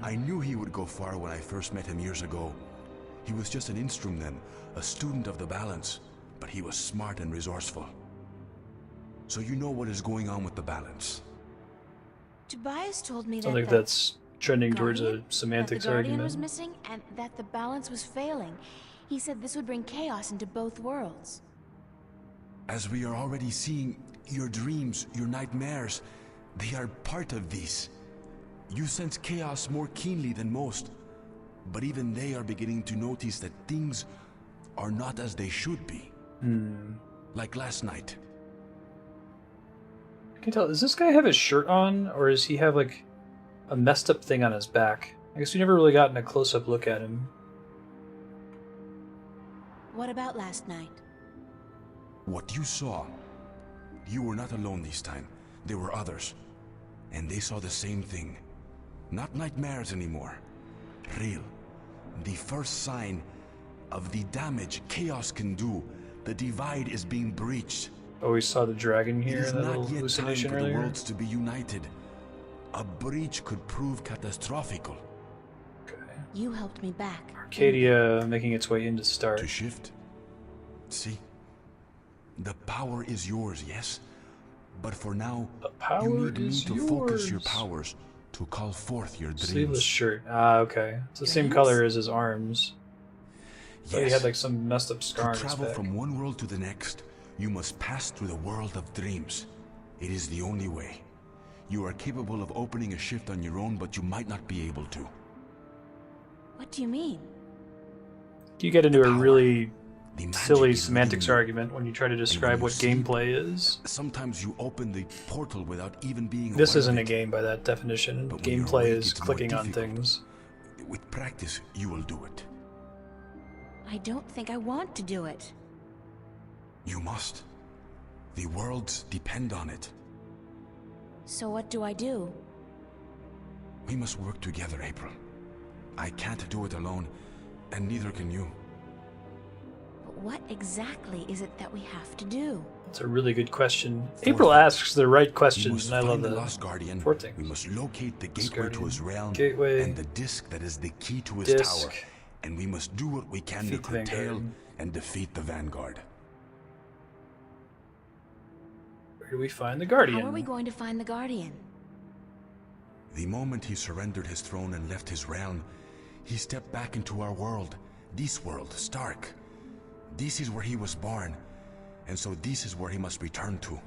I knew he would go far when I first met him years ago. He was just an instrument then, a student of the balance, but he was smart and resourceful. So you know what is going on with the balance. Tobias told me Sounds that like the that's trending towards a Guardian? semantics that the Guardian argument. was missing and that the balance was failing. He said this would bring chaos into both worlds. As we are already seeing, your dreams, your nightmares, they are part of these. You sense chaos more keenly than most, but even they are beginning to notice that things are not as they should be. Like last night. I can tell, does this guy have his shirt on, or does he have like a messed up thing on his back? I guess we never really gotten a close-up look at him. What about last night? What you saw, you were not alone this time. There were others, and they saw the same thing. Not nightmares anymore, real. The first sign of the damage chaos can do. The divide is being breached. Oh, we saw the dragon It here is in that not little yet time hallucination for the earlier. worlds to be united. A breach could prove catastrophical. You helped me back. Arcadia making its way into Stark. To shift? See? The power is yours, yes? But for now, The power you need me is to focus your yours. powers to call forth your dreams. Sleeveless shirt. Ah, okay. It's the same color as his arms. But he had like some messed up scar on To his travel back. from one world to the next, you must pass through the world of dreams. It is the only way. You are capable of opening a shift on your own, but you might not be able to. What do you mean? You get into a really magic silly is semantics within you. argument when you try to describe you what sleep, gameplay is. Sometimes you open the portal without even being This aware isn't of a it. game by that definition. But when you're Gameplay awake, is it's more clicking on difficult. things. With practice, you will do it. I don't think I want to do it. You must. The worlds depend on it. So what do I do? We must work together, April. I can't do it alone, and neither can you. But what exactly is it that we have to do? It's a really good question. April asks the right questions, and I love Find the the lost guardian. four things. We must locate the gateway to Guardian. his realm Gateway. and the disc that is the key to his Disc. tower. And we must do what we can to Defeat the curtail Vanguard. and defeat the Vanguard. Where do we find the Guardian? How are we going to find the Guardian? The moment he surrendered his throne and left his realm, he stepped back into our world. This world, Stark. This is where he was born, and so this is where he must return to.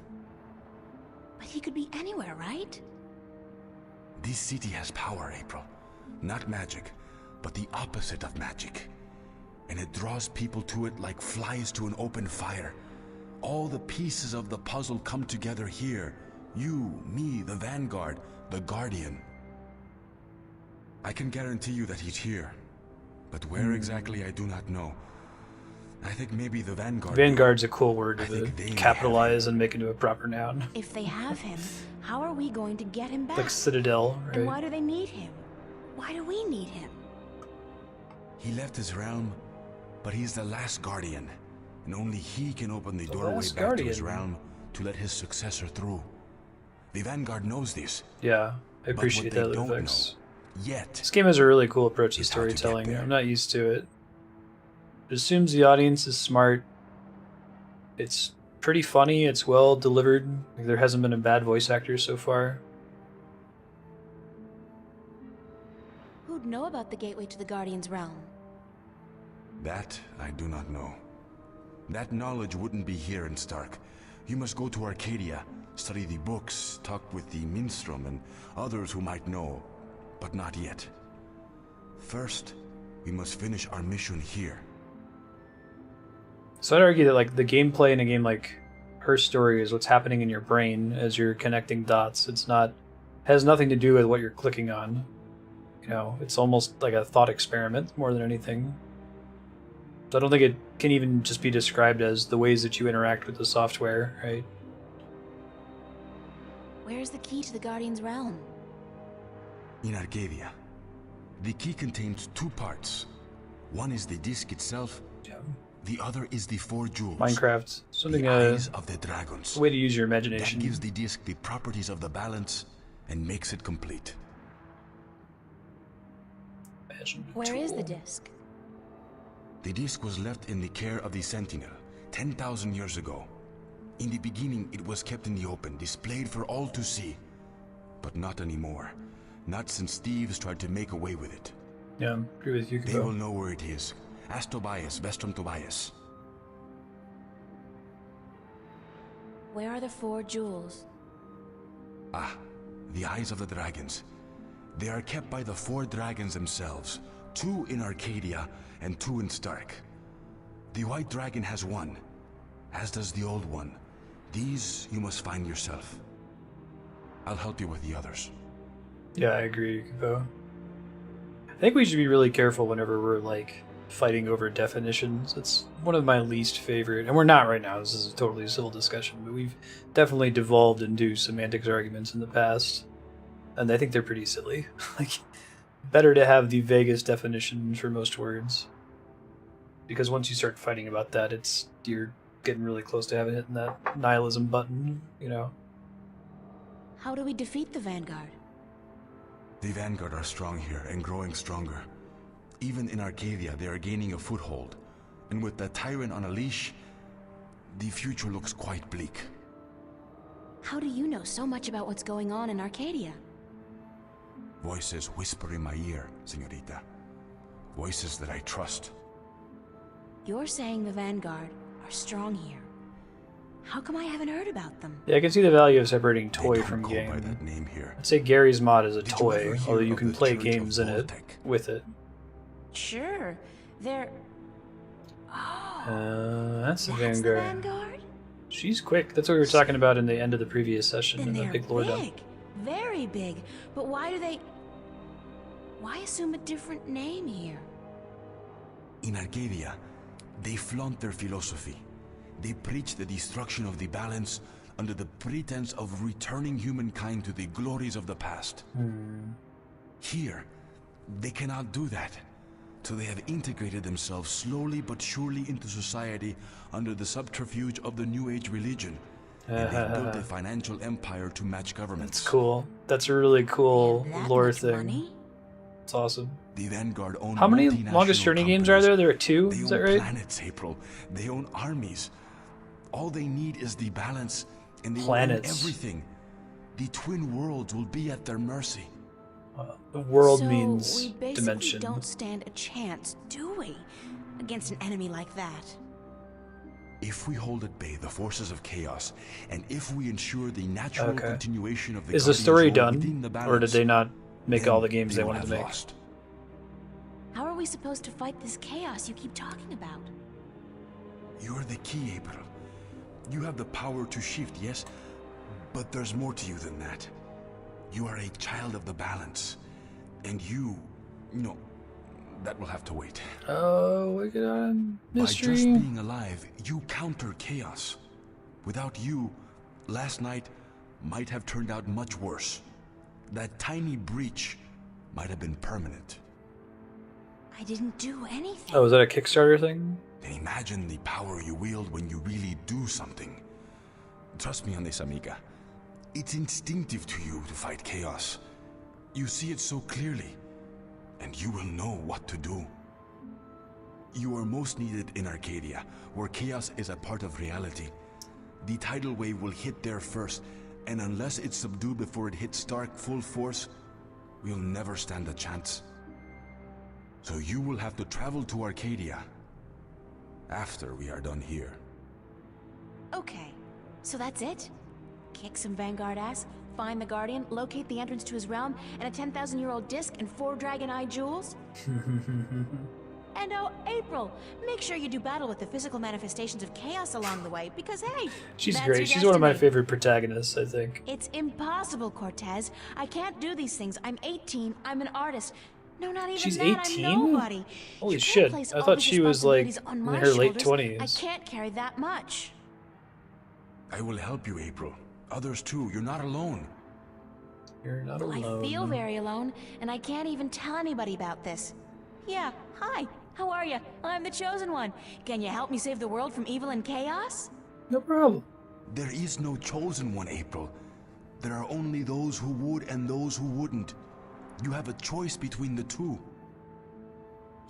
But he could be anywhere, right? This city has power, April. Not magic, but the opposite of magic. And it draws people to it like flies to an open fire. All the pieces of the puzzle come together here. You, me, the Vanguard, the Guardian. I can guarantee you that he's here. But where exactly, I do not know. I think maybe the Vanguard... Vanguard's a cool word I to think they may capitalize and make into a proper noun. If they have him, how are we going to get him back? Like Citadel, And why right? do they need him? Why do we need him? He left his realm, but he's the last Guardian. And only he can open the doorway last back to his Guardian. realm to let his successor through. The Vanguard knows this. Yeah, I But appreciate what that, they don't Lufix. know yet This game has a really cool approach to is how to get storytelling. there. I'm not used to it. It assumes the audience is smart. It's pretty funny. It's well delivered. Like, there hasn't been a bad voice actor so far. Who'd know about the gateway to the Guardian's realm? That I do not know. That knowledge wouldn't be here in Stark. You must go to Arcadia, study the books, talk with the minstrel and others who might know, but not yet. First, we must finish our mission here. So I'd argue that like the gameplay in a game like Her Story is what's happening in your brain as you're connecting dots. It's not has nothing to do with what you're clicking on. You know, it's almost like a thought experiment more than anything. So I don't think it can even just be described as the ways that you interact with the software, right? Where's the key to the Guardian's realm? In Arcadia, the key contains two parts. One is the disc itself, Yeah. the other is the four jewels. Minecraft, something the eyes of the dragons. a way to use your That imagination. gives the disc the properties of the balance and makes it complete. Where is the disc? The disc was left in the care of the Sentinel 10,000 years ago. In the beginning, it was kept in the open, displayed for all to see. But not anymore. Not since thieves tried to make away with it. Yeah, agree with you. They will know where it is. Ask Tobias, Vestrum Tobias. Where are the four jewels? Ah, the eyes of the dragons. They are kept by the four dragons themselves. 2 in Arcadia and 2 in Stark. The white dragon has 1, as does the old one. These you must find yourself. I'll help you with the others. Yeah, I agree, Kubo. I think we should be really careful whenever we're like fighting over definitions. It's one of my least favorite, and we're not right now. This is a totally civil discussion, but we've definitely devolved into semantics arguments in the past, and I think they're pretty silly. Like, better to have the vaguest definition for most words. Because once you start fighting about that, you're getting really close to having hitting that nihilism button, you know. How do we defeat the Vanguard? The Vanguard are strong here and growing stronger. Even in Arcadia, they are gaining a foothold. And with the Tyrant on a leash, the future looks quite bleak. How do you know so much about what's going on in Arcadia? Voices whisper in my ear, señorita. Voices that I trust. You're saying the Vanguard are strong here. How come I haven't heard about them? Yeah, I can see the value of separating toy from By game. that name here. I'd say Gary's Mod is a Did you toy, ever hear although you of can the play Church games of in it Voltec? with it. Sure, they're... Oh, That's the that's Vanguard. the Vanguard? She's quick. That's what we were talking about in the end of the previous session Then in the they're big lore dump. big, very big. But why do they... Why assume a different name here? In Arcadia, they flaunt their philosophy. They preach the destruction of the balance under the pretense of returning humankind to the glories of the past. Here, they cannot do that. So they have integrated themselves slowly but surely into society under the subterfuge of the New Age religion. And they've built a financial empire to match governments. That's cool. That's a really cool That lore much thing. money? It's awesome. The Vanguard own How many multinational Longest Journey games are companies. there? There are 2, They is own that right? planets, April. They own armies. All they need is the balance, and they Planets. will own everything. The twin worlds will be at their mercy. The world So means we basically dimension. don't stand a chance, do we? Against an enemy like that. If we hold at bay the forces of chaos, and if we ensure the natural Okay. continuation of the Is the Guardian's story role done, within the or did balance, they not make then all the games they will wanted to have make? lost. How are we supposed to fight this chaos you keep talking about? You're the key, April. You have the power to shift, yes, but there's more to you than that. You are a child of the balance, and no, that will have to wait. Oh, wicked on By just mystery. being alive, you counter chaos. Without you, last night might have turned out much worse. That tiny breach might have been permanent. I didn't do anything. Oh, is that a Kickstarter thing? Then imagine the power you wield when you really do something. Trust me on this, amiga. It's instinctive to you to fight chaos. You see it so clearly, and you will know what to do. You are most needed in Arcadia, where chaos is a part of reality. The tidal wave will hit there first, and unless it's subdued before it hits Stark full force, we'll never stand a chance. So you will have to travel to Arcadia after we are done here. Okay, so that's it? Kick some Vanguard ass, find the Guardian, locate the entrance to his realm, and a 10,000-year-old disc and 4 Dragon Eye jewels? And oh, April, make sure you do battle with the physical manifestations of chaos along the way, because hey, She's that's great. your She's one of my destiny. favorite protagonists, I think. It's impossible, Cortez. I can't do these things. I'm 18. I'm an artist. No, not even She's that. 18? I'm nobody. Holy You can't shit. place I all thought these she was, like, responsibilities on in my her late shoulders. 20s. I can't carry that much. I will help you, April. Others too. You're not alone. You're not I alone. feel very alone, and I can't even tell anybody about this. Yeah, hi. How are you? I'm the Chosen One. Can you help me save the world from evil and chaos? No problem. There is no chosen one, April. There are only those who would and those who wouldn't. You have a choice between the two.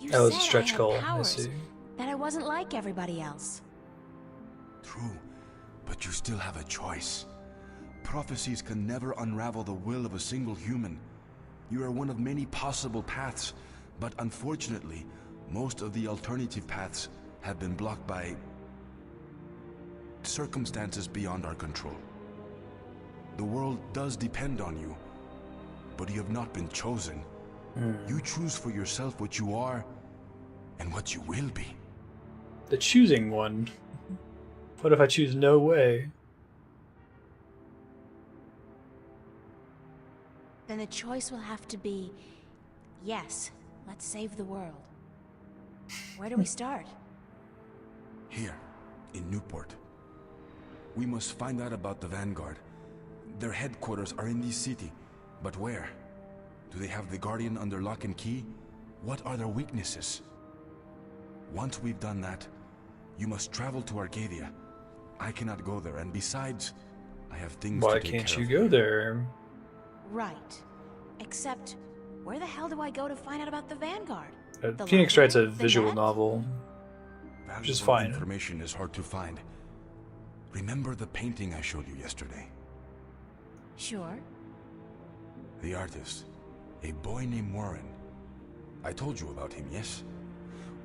You That was a said stretch I had goal, I powers, see. that I wasn't like everybody else. True, but you still have a choice. Prophecies can never unravel the will of a single human. You are one of many possible paths, but unfortunately, most of the alternative paths have been blocked by circumstances beyond our control. The world does depend on you, but you have not been chosen. You choose for yourself what you are and what you will be. The choosing one. What if I choose no way? Then the choice will have to be, yes, let's save the world. Where do we start? Here, in Newport. We must find out about the Vanguard. Their headquarters are in this city, but where? Do they have the Guardian under lock and key? What are their weaknesses? Once we've done that, you must travel to Arcadia. I cannot go there, and besides, I have things Why to take care of. can't you go there? Right. Except, where the hell do I go to find out about the Vanguard? The Phoenix Wright's a library? The visual net? novel, which is Valuable fine. information is hard to find. Remember the painting I showed you yesterday? Sure. The artist, a boy named Warren. I told you about him, yes?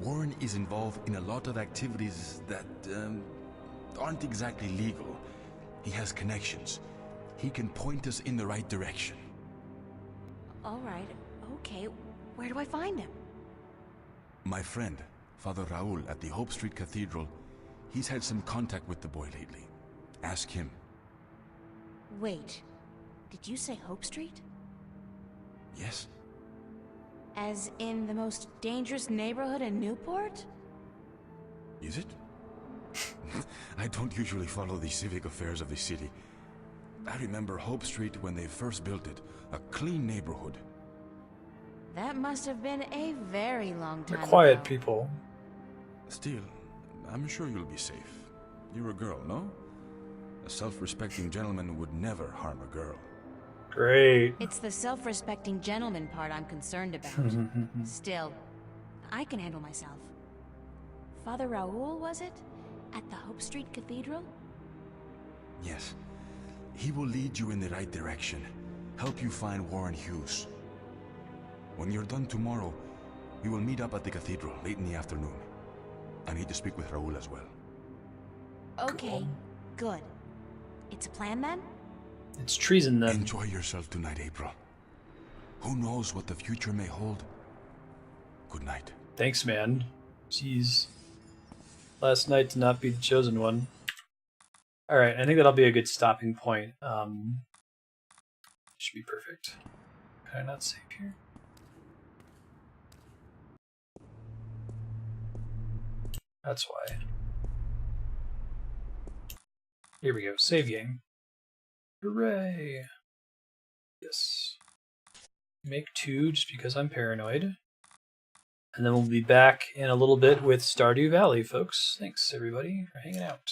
Warren is involved in a lot of activities that aren't exactly legal. He has connections. He can point us in the right direction. All right. Okay. Where do I find him? My friend, Father Raul at the Hope Street Cathedral, he's had some contact with the boy lately. Ask him. Wait. Did you say Hope Street? Yes? As in the most dangerous neighborhood in Newport? Is it? I don't usually follow the civic affairs of the city. I remember Hope Street when they first built it. A clean neighborhood. That must have been a very long They're time quiet ago. people. Still, I'm sure you'll be safe. You're a girl, no? A self-respecting gentleman would never harm a girl. Great. It's the self-respecting gentleman part I'm concerned about. Still, I can handle myself. Father Raoul, was it? At the Hope Street Cathedral? Yes. He will lead you in the right direction. Help you find Warren Hughes. When you're done tomorrow, we will meet up at the cathedral late in the afternoon. I need to speak with Raoul as well. Okay, Cool. good. It's a plan then? It's treason then. Enjoy yourself tonight, April. Who knows what the future may hold? Good night. Thanks, man. Jeez. Last night to not be the chosen one. Alright, I think that'll be a good stopping point. Should be perfect. Can I not save here? That's why. Here we go. Save game. Hooray! Yes. Make 2 just because I'm paranoid. And then we'll be back in a little bit with Stardew Valley, folks. Thanks, everybody, for hanging out.